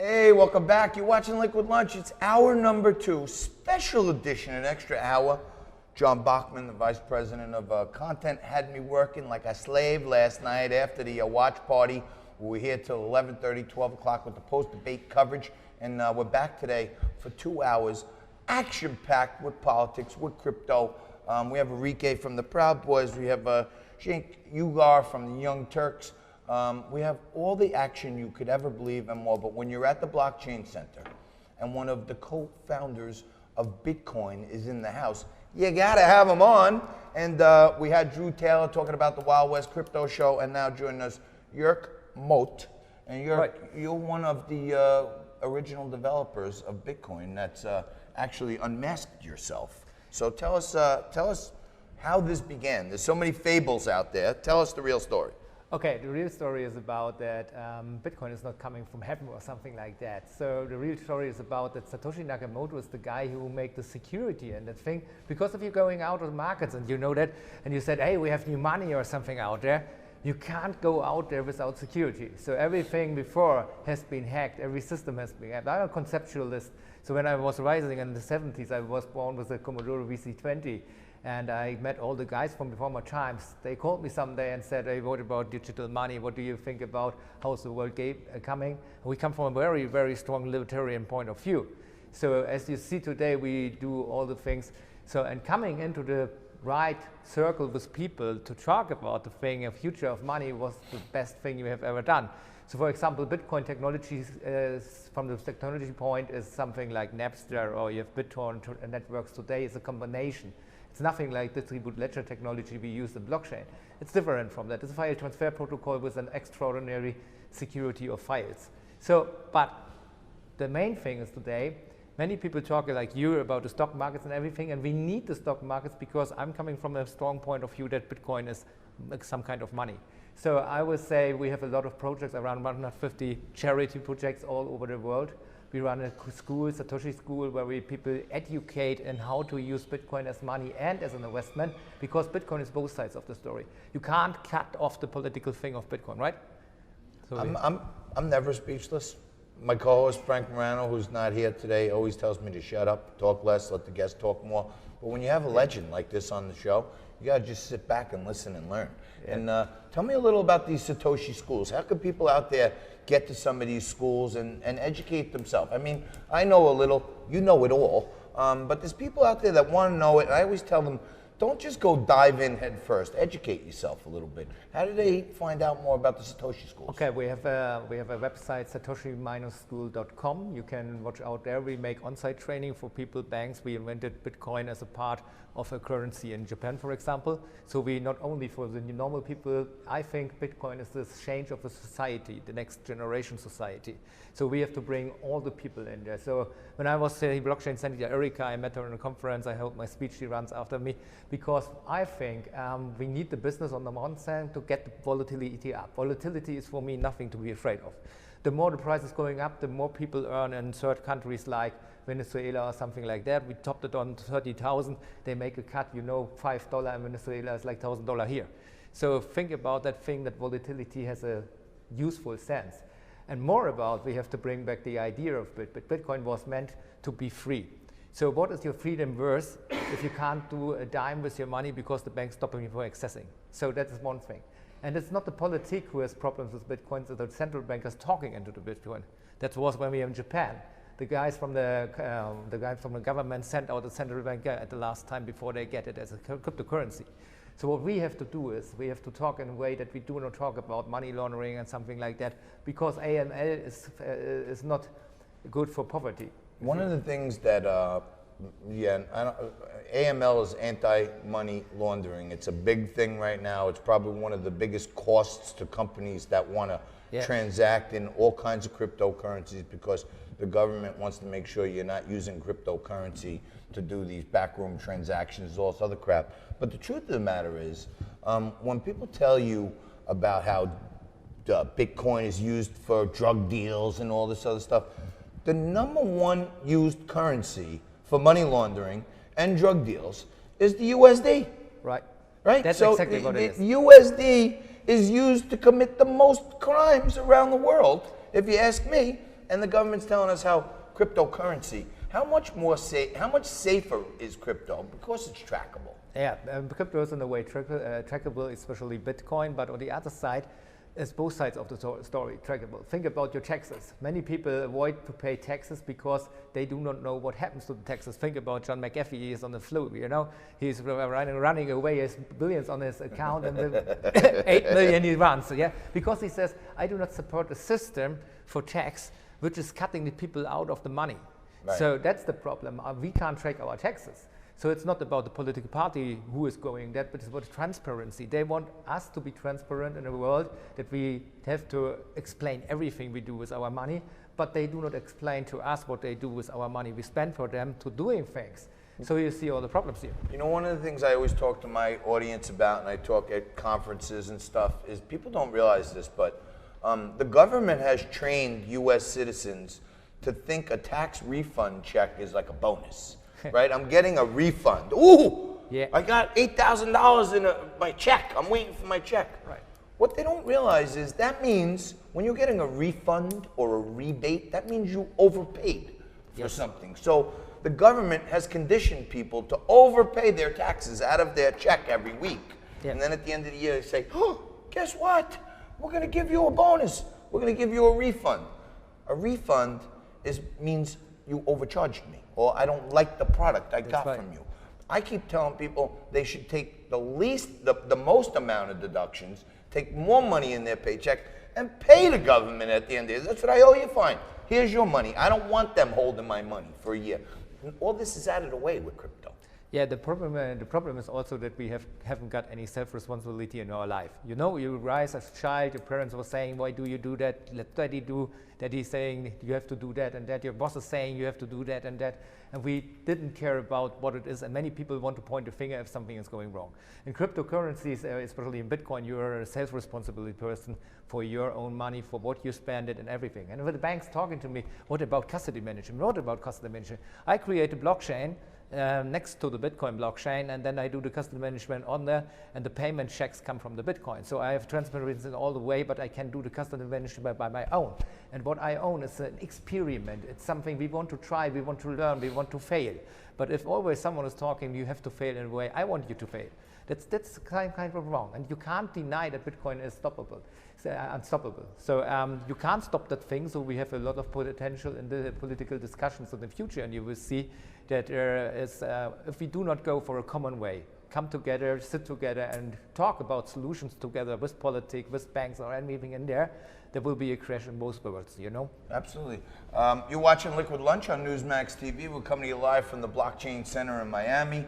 Hey, welcome back. You're watching Liquid Lunch. It's hour number 2, special edition, an extra hour. John Bachman, the Vice President of Content, had me working like a slave last night after the watch party. We were here till 11:30, 12 o'clock with the post-debate coverage, and we're back today for 2 hours, action-packed with politics, with crypto. We have Enrique from the Proud Boys. We have Cenk Uygur from the Young Turks. We have all the action you could ever believe and more, but when you're at the Blockchain Center and one of the co-founders of Bitcoin is in the house, you gotta have him on. And we had Drew Taylor talking about the Wild West Crypto Show, and now joining us, Jörg Mote. And you're one of the original developers of Bitcoin that's actually unmasked yourself. So tell us how this began. There's so many fables out there. Tell us the real story. Okay, the real story is about that Bitcoin is not coming from heaven or something like that. So the real story is about that Satoshi Nakamoto is the guy who made the security and that thing. Because if you're going out on markets and you know that, and you said, hey, we have new money or something out there, you can't go out there without security. So everything before has been hacked, every system has been hacked. I'm a conceptualist. So when I was rising in the 70s, I was born with a Commodore VC20. And I met all the guys from the former times. They called me someday and said, hey, what about digital money? What do you think about how's the world coming? We come from a very, very strong libertarian point of view. So as you see today, we do all the things. So, and coming into the right circle with people to talk about the thing, a future of money was the best thing you have ever done. So for example, Bitcoin technology from the technology point is something like Napster, or you have BitTorrent networks today. It's a combination. It's nothing like distributed ledger technology we use in blockchain. It's different from that. It's a file transfer protocol with an extraordinary security of files. So, but the main thing is today, many people talk like you about the stock markets and everything, and we need the stock markets because I'm coming from a strong point of view that Bitcoin is like some kind of money. So I would say we have a lot of projects, around 150 charity projects all over the world. We run a school, Satoshi School, where people educate in how to use Bitcoin as money and as an investment, because Bitcoin is both sides of the story. You can't cut off the political thing of Bitcoin, right? So I'm never speechless. My co-host Frank Morano, who's not here today, always tells me to shut up, talk less, let the guests talk more. But when you have a legend like this on the show, you gotta just sit back and listen and learn. Yeah. And tell me a little about these Satoshi schools. How can people out there get to some of these schools and educate themselves? I mean, I know a little, you know it all, but there's people out there that want to know it, and I always tell them, don't just go dive in head first. Educate yourself a little bit. How do they find out more about the Satoshi schools? Okay, we have a website, satoshi-school.com. You can watch out there. We make on-site training for people, banks. We invented Bitcoin as a part of a currency in Japan, for example. So we not only for the normal people, I think Bitcoin is the change of the society, the next generation society. So we have to bring all the people in there. So when I was saying Blockchain Center, Erika, I met her in a conference. I held my speech. She runs after me. Because I think we need the business on the one side to get the volatility up. Volatility is for me nothing to be afraid of. The more the price is going up, the more people earn in third countries like Venezuela or something like that. We topped it on 30,000. They make a cut, you know, $5 in Venezuela is like $1,000 here. So think about that thing, that volatility has a useful sense. And more about, we have to bring back the idea of Bitcoin was meant to be free. So what is your freedom worth if you can't do a dime with your money because the bank's stopping you from accessing? So that is one thing. And it's not the politic who has problems with Bitcoin, it's the central bankers talking into the Bitcoin. That was when we were in Japan. The guys from the government sent out the central banker at the last time before they get it as a cryptocurrency. So what we have to do is we have to talk in a way that we do not talk about money laundering and something like that, because AML is not good for poverty. One of the things that, AML is anti-money laundering. It's a big thing right now. It's probably one of the biggest costs to companies that want to transact in all kinds of cryptocurrencies, because the government wants to make sure you're not using cryptocurrency to do these backroom transactions, all this other crap. But the truth of the matter is, when people tell you about how Bitcoin is used for drug deals and all this other stuff, the #1 used currency for money laundering and drug deals is the USD. Right. Right? That's so exactly what it is. USD is used to commit the most crimes around the world, if you ask me. And the government's telling us how cryptocurrency, how much safer is crypto? Because it's trackable. Yeah, crypto is in a way trackable, especially Bitcoin, but on the other side, it's both sides of the story trackable. Think about your taxes. Many people avoid to pay taxes because they do not know what happens to the taxes. Think about John McAfee, he is on the flu, you know, he's running away, he has billions on his account and the 8 million he runs, yeah? Because he says, I do not support a system for tax which is cutting the people out of the money. Right. So that's the problem. We can't track our taxes. So it's not about the political party who is going that, but it's about transparency. They want us to be transparent in a world that we have to explain everything we do with our money, but they do not explain to us what they do with our money we spend for them to doing things. So you see all the problems here. You know, one of the things I always talk to my audience about, and I talk at conferences and stuff, is people don't realize this, but the government has trained U.S. citizens to think a tax refund check is like a bonus. Right, I'm getting a refund. Ooh, yeah. I got $8,000 in my check. I'm waiting for my check. Right. What they don't realize is that means when you're getting a refund or a rebate, that means you overpaid for something. So the government has conditioned people to overpay their taxes out of their check every week. Yeah. And then at the end of the year, they say, oh, guess what? We're going to give you a bonus. We're going to give you a refund. A refund means you overcharged me, or I don't like the product I got from you. I keep telling people they should take the most amount of deductions, take more money in their paycheck, and pay the government at the end of the year. That's what I owe you, fine. Here's your money. I don't want them holding my money for a year. All this is out of the way with crypto. Yeah, the problem is also that we haven't got any self-responsibility in our life. You know, you rise as a child, your parents were saying, why do you do that? Let daddy do. Daddy's saying, you have to do that and that. Your boss is saying, you have to do that and that. And we didn't care about what it is. And many people want to point a finger if something is going wrong. In cryptocurrencies, especially in Bitcoin, you're a self-responsibility person for your own money, for what you spend it and everything. And when the bank's talking to me, what about custody management? What about custody management? I create a blockchain next to the Bitcoin blockchain, and then I do the custody management on there, and the payment checks come from the Bitcoin. So I have transparency in all the way, but I can do the custody management by my own. And what I own is an experiment. It's something we want to try, we want to learn, we want to fail. But if always someone is talking, you have to fail in a way, I want you to fail. That's kind of wrong. And you can't deny that Bitcoin is unstoppable. So you can't stop that thing. So we have a lot of potential in the political discussions in the future. And you will see that if we do not go for a common way, come together, sit together and talk about solutions together with politics, with banks or anything in there, there will be a crash in both worlds, you know? Absolutely. You're watching Liquid Lunch on Newsmax TV. We're coming to you live from the Blockchain Center in Miami,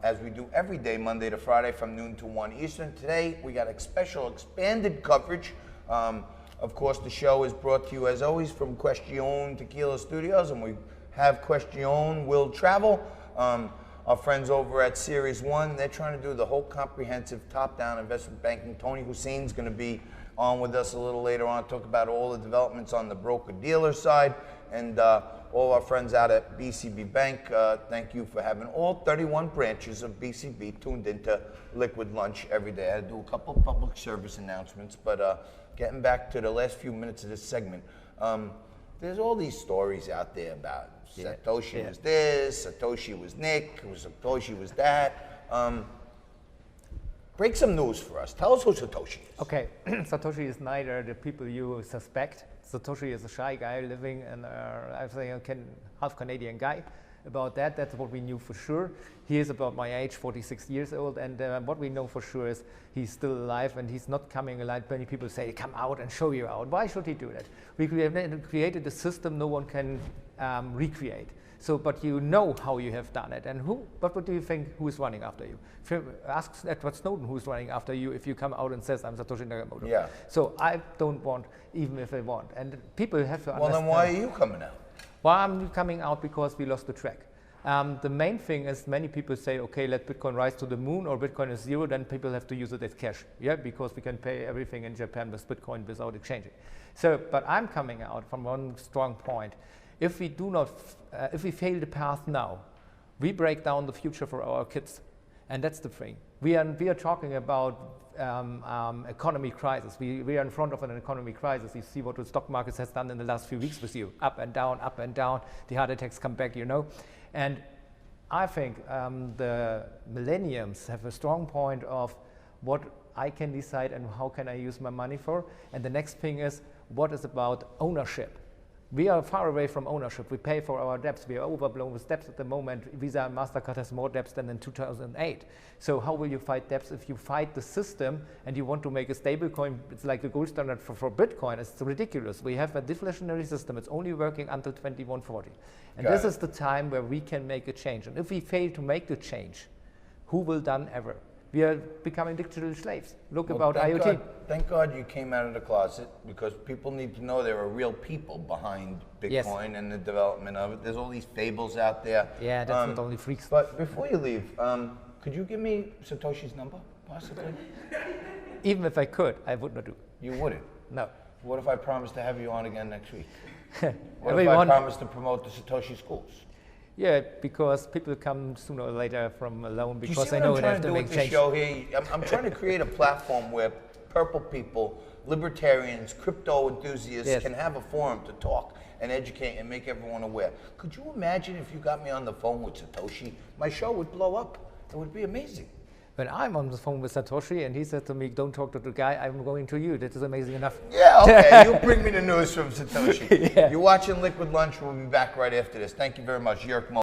as we do every day, Monday to Friday from noon to 1 Eastern. Today, we got a special expanded coverage. Of course, the show is brought to you, as always, from Question Tequila Studios, and we have Question Will Travel. Our friends over at Series 1, they're trying to do the whole comprehensive top-down investment banking. Tony Hussein's going to be on with us a little later on, talk about all the developments on the broker-dealer side, and all our friends out at BCB Bank, thank you for having all 31 branches of BCB tuned into Liquid Lunch every day. I had to do a couple of public service announcements, but getting back to the last few minutes of this segment, there's all these stories out there about Satoshi was this, Satoshi was Nick, Satoshi was that. Break some news for us. Tell us who Satoshi is. Okay, Satoshi is neither the people you suspect. Satoshi is a shy guy living in, I think, half Canadian guy. About that, that's what we knew for sure. He is about my age, 46 years old, and what we know for sure is he's still alive and he's not coming alive. Many people say, come out and show you out. Why should he do that? We created a system no one can recreate. So, but you know how you have done it, and what do you think, who is running after you? Ask Edward Snowden who's running after you if you come out and says, I'm Satoshi Nakamoto. Yeah. So I don't want, even if I want. And people have to understand. Well, then why are you coming out? Well, I'm coming out because we lost the track. The main thing is many people say, okay, let Bitcoin rise to the moon or Bitcoin is zero, then people have to use it as cash. Yeah, because we can pay everything in Japan with Bitcoin without exchanging. So, but I'm coming out from one strong point. If we do not, if we fail the path now, we break down the future for our kids. And that's the thing. We are talking about economy crisis. We are in front of an economy crisis. You see what the stock market has done in the last few weeks with you, up and down, up and down. The heart attacks come back, you know. And I think the millennials have a strong point of what I can decide and how can I use my money for. And the next thing is, what is about ownership? We are far away from ownership. We pay for our debts. We are overblown with debts at the moment. Visa and MasterCard has more debts than in 2008. So how will you fight debts if you fight the system and you want to make a stable coin? It's like the gold standard for Bitcoin. It's ridiculous. We have a deflationary system. It's only working until 2140. And this is the time where we can make a change. And if we fail to make the change, who will done ever? We are becoming digital slaves. Look about IoT. Thank God you came out of the closet, because people need to know there are real people behind Bitcoin and the development of it. There's all these fables out there. Yeah, that's not only freaks. But before you leave, could you give me Satoshi's number, possibly? Even if I could, I would not do. You wouldn't? No. What if I promised to have you on again next week? What if Everyone- I promised to promote the Satoshi schools? Yeah, because people come sooner or later from alone Do you because see they what know I'm they trying have to to do make with this change. show here? I'm trying to create a platform where purple people, libertarians, crypto enthusiasts Yes. can have a forum to talk and educate and make everyone aware. Could you imagine if you got me on the phone with Satoshi? My show would blow up. It would be amazing. When I'm on the phone with Satoshi and he said to me, don't talk to the guy, I'm going to you. That is amazing enough. Yeah, okay. You bring me the news from Satoshi. Yeah. You're watching Liquid Lunch. We'll be back right after this. Thank you very much. Jörg Mo.